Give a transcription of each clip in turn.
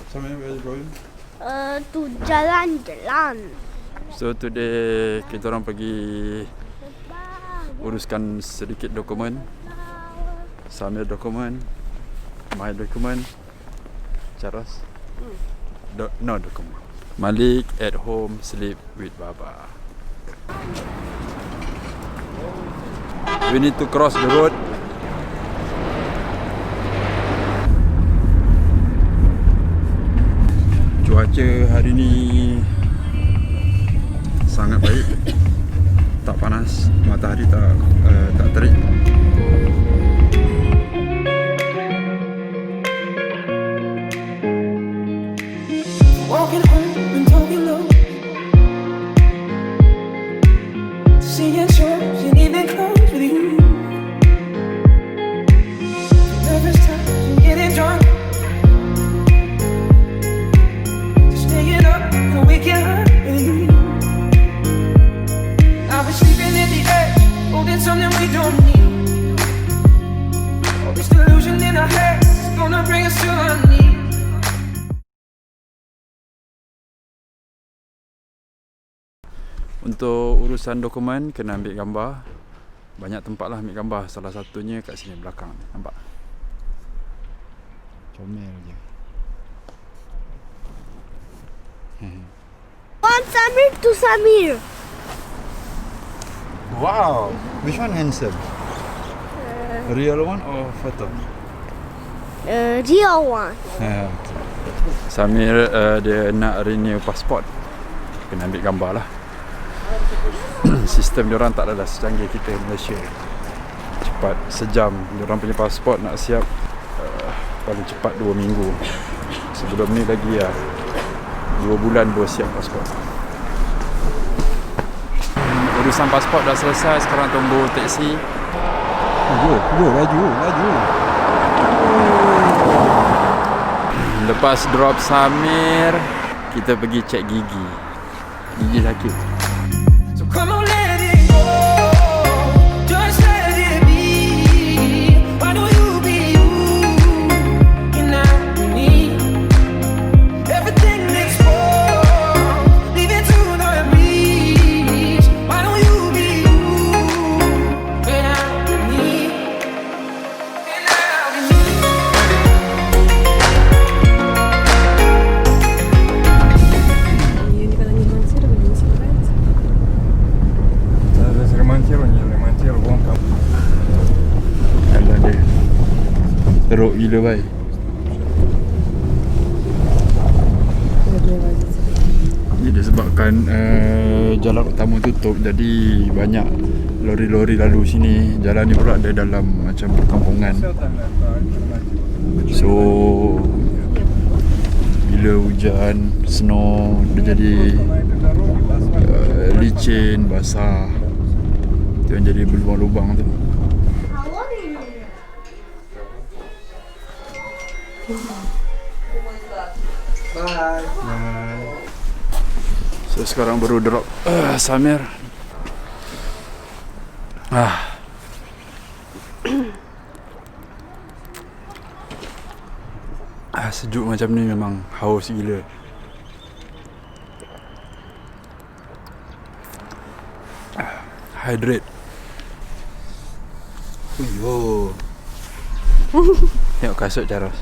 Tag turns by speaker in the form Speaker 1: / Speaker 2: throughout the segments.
Speaker 1: Samir, where are you going?
Speaker 2: To jalan-jalan.
Speaker 1: So today kita orang pergi uruskan sedikit dokumen. Samir dokumen, my dokumen, Charas. No dokumen. Malik at home sleep with Baba. We need to cross the road. Cuaca hari ni sangat baik, tak panas, matahari tak terik.
Speaker 3: Walking home and talking low, seeing shows and even clothes with you. Nervous times and getting drunk, staying up and waking up with you. I was sleeping in the edge, holding something we don't need. All this delusion in our heads is gonna bring us to our knees.
Speaker 1: Untuk urusan dokumen kena ambil gambar. Banyak tempat lah ambil gambar. Salah satunya kat sini belakang. Nampak? Comel je.
Speaker 2: One Samir to Samir.
Speaker 1: Wow, which one handsome? Real one or photo?
Speaker 2: Real one.
Speaker 1: Okay. Samir dia nak renew pasport. Kena ambil gambar lah. Sistem diorang tak adalah secanggih kita Malaysia. Cepat sejam. Diorang punya pasport nak siap paling cepat 2 minggu. Sebelum ni lagi 2 bulan baru siap pasport. Urusan pasport dah selesai. Sekarang tunggu teksi. Laju. Lepas drop Samir, kita pergi cek Gigi. Gigi sakit.
Speaker 3: So come on, let it go. Just let it be. Why do you be you? You're not me. Everything exposed. Leave it to the breeze. Why don't you be you? You're not me. You're not me.
Speaker 4: Ее никогда не ремонтировали, не собирается?
Speaker 5: Даже ремонтировал, не ремонтировал, вон там.
Speaker 1: Alah dia teruk gila baik.
Speaker 4: Бедные водители.
Speaker 1: Ini disebabkan jalan utama tutup, jadi banyak lori-lori lalu sini. Jalan ni pula ada dalam macam perkampungan. So bila hujan, snow, dia jadi licin, basah. Itu yang jadi berlubang-lubang tu. So sekarang baru drop Samir. Sejuk macam ni memang haus gila. Hydrate. Yo. Tengok kasut Charas.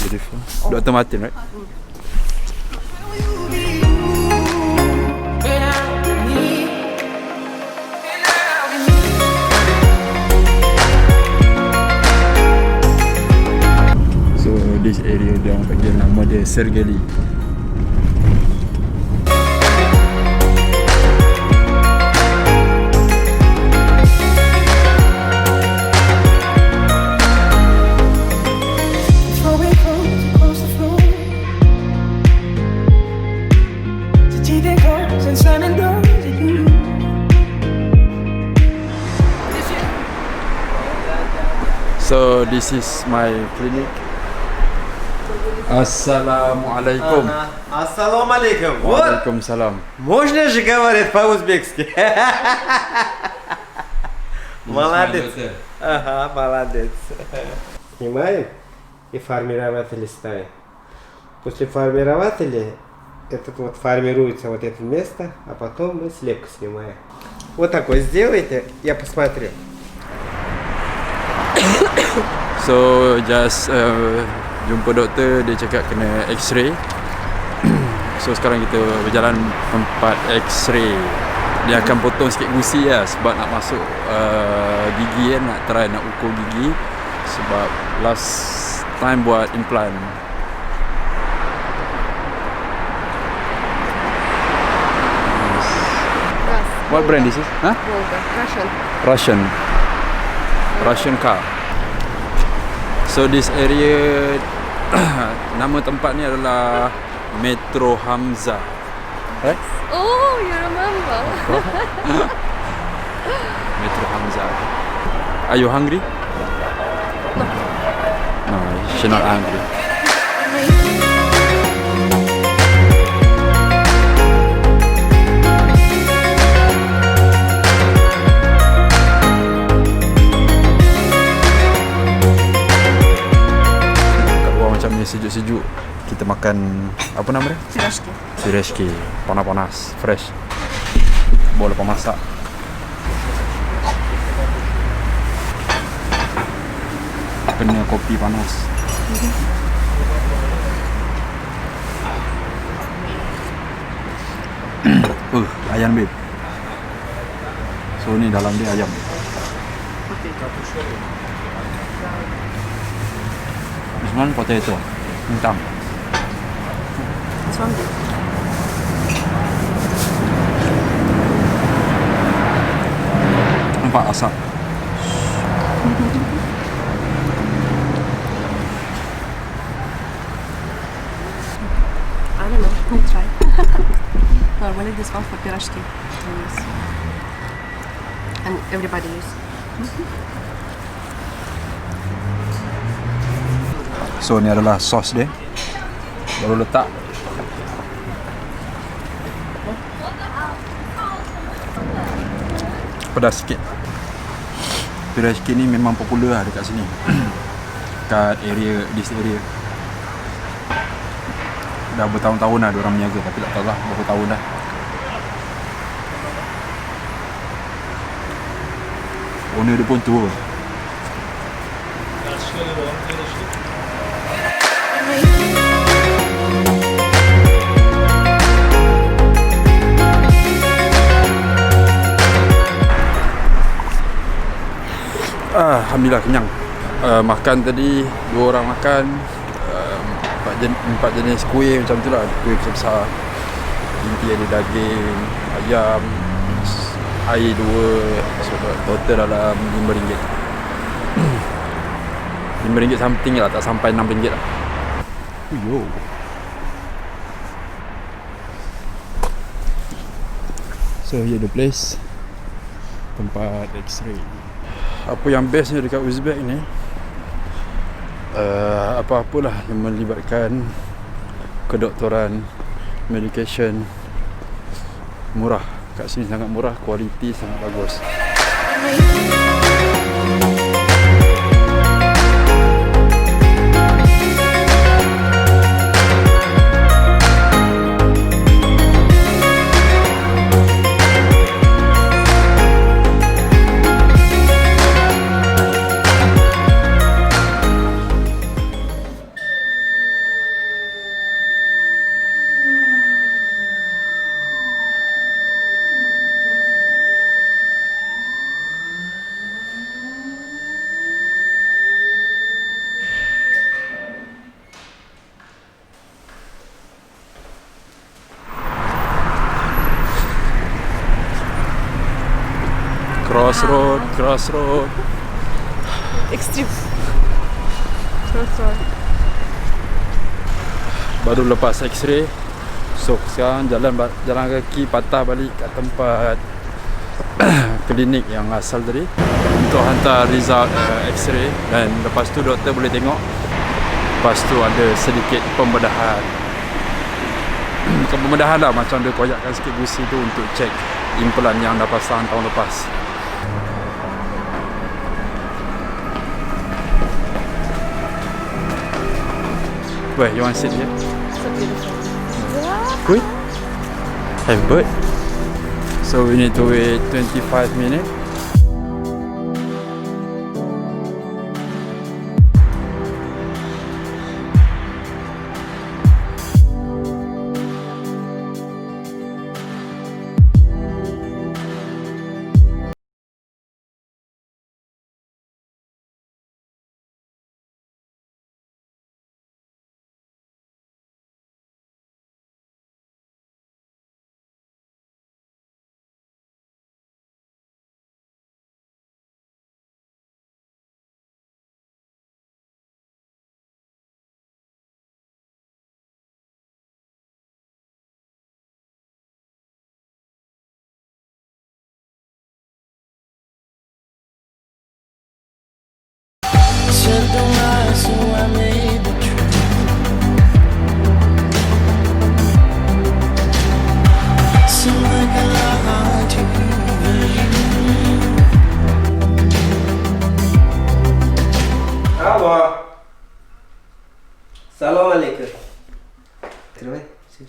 Speaker 1: Beautiful. Dr. Martin, right? So this area dia orang panggil nama dia Sergeli. So this is my clinic. Assalamualaikum.
Speaker 6: Ассаламу алейкум. Вот,
Speaker 1: Waalaikumsalam.
Speaker 6: можно же говорить по-узбекски. Молодец. Ага, молодец. Снимаем?
Speaker 7: и формирователи стаи. После формирователя этот вот формируется вот это место, а потом мы слепку снимаем. Вот так вот сделайте, я посмотрю.
Speaker 1: So just jumpa doktor, dia cakap kena x-ray. So sekarang kita berjalan tempat x-ray. Dia akan potong sikit gusi lah sebab nak masuk gigi kan, nak try nak ukur gigi. Sebab last time buat implant. What brand this is? Huh? Russian car. So this area nama tempat ni adalah Metro Hamza. Right?
Speaker 4: Oh, you remember?
Speaker 1: Metro Hamza. Are you hungry? No, she's not hungry. Macam ni sejuk-sejuk kita makan apa nama dia? Pirashki. Panas-panas, fresh. Bawa lepas masak. Kena kopi panas. Ayam babe. So ni dalam dia ayam. This one potato, kentang.
Speaker 4: This one good.
Speaker 1: Nampak asap.
Speaker 4: I don't know. We'll try. Normally this one for pirashki. And everybody use.
Speaker 1: So ni adalah sos dia. Baru letak. Pedas sikit. Pirashki ni memang popular lah dekat sini. Kat area, this area. Dah bertahun-tahun dah diorang meniaga, tapi tak tahu lah berapa tahun dah. Owner dia pun tua. Alhamdulillah kenyang. Makan tadi 2 orang makan 4 jenis kuih macam tu lah. Kuih besar-besar, inti ada daging, ayam, air 2. So total dalam RM5. RM5 something lah, tak sampai RM6 lah. Yo. So here the place, tempat x-ray. Apa yang bestnya dekat Uzbek ni, apa-apalah yang melibatkan kedoktoran, medication, murah. Kat sini sangat murah, kualiti sangat bagus. Crossroad.
Speaker 4: Extreme. Crossroad.
Speaker 1: Baru lepas x-ray. So sekarang jalan kaki patah balik kat tempat klinik yang asal tadi untuk hantar result x-ray, dan lepas tu doktor boleh tengok. Lepas tu ada sedikit pembedahan. Bukan pembedahan lah, macam dia koyakkan sikit gusi tu untuk cek implan yang dah pasang tahun lepas. Where you want to sit here?
Speaker 4: So beautiful.
Speaker 1: Good. Have bird. So we need to wait 25 minutes.
Speaker 3: Said don't lie, so I made the truth. Seemed like I lied to you.
Speaker 7: Алло. Салам алейкум. Открывай. Все.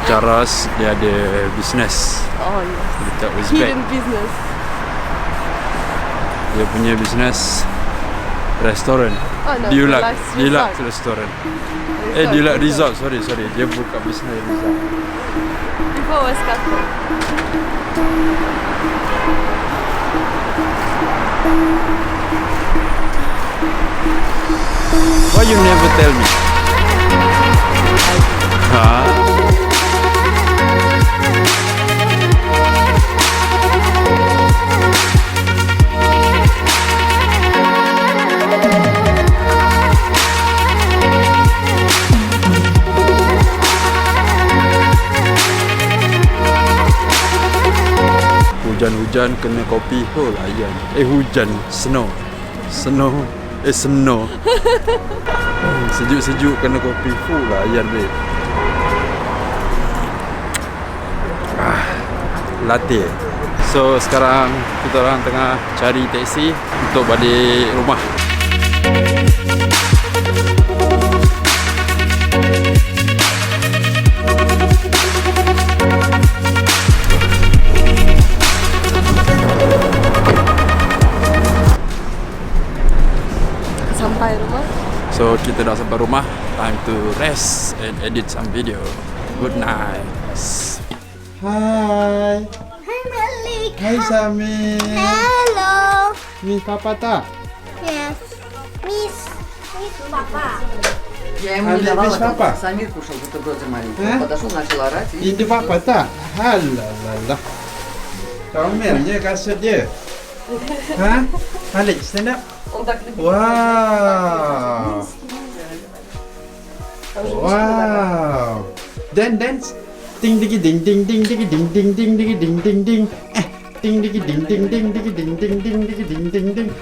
Speaker 1: Jaras dia ada bisnes
Speaker 4: Oh yes.
Speaker 1: dekat Uzbek.
Speaker 4: Hidden business.
Speaker 1: Dia punya bisnes restoran.
Speaker 4: Oh no.
Speaker 1: Deluxe restoran. Deluxe resort. Sorry. Dia buka bisnes resort.
Speaker 4: Before was cafe.
Speaker 1: Why you never tell me? Ha? Hujan-hujan kena kopi. Oh layan. Hujan. Snow. Sejuk-sejuk kena kopi. Oh layan babe. Latte. So sekarang kita orang tengah cari taksi untuk balik rumah.
Speaker 4: Sampai rumah.
Speaker 1: So kita dah sampai rumah. Time to rest and edit some video. Good night. Hai.
Speaker 2: Hi, Malik.
Speaker 1: Hai Sami.
Speaker 2: Hello.
Speaker 1: Miss Papa tak?
Speaker 2: Yes. Miss Papa.
Speaker 8: Я ему
Speaker 1: А
Speaker 8: не
Speaker 1: здесь
Speaker 8: давала,
Speaker 1: папа?
Speaker 8: Самир кушал бутерброды маленькие.
Speaker 1: А?
Speaker 8: Он подошел, начал орать. И...
Speaker 1: Ini Papa tak? Halalah. Comelnya kasut dia. Ha? Alex, stand up.
Speaker 4: Он так любит.
Speaker 1: Wow. Wow. Then dance. Ding ding ding ding ding ding ding ding ding ding ding ding ding. Ding ding ding ding ding ding ding ding ding ding ding ding.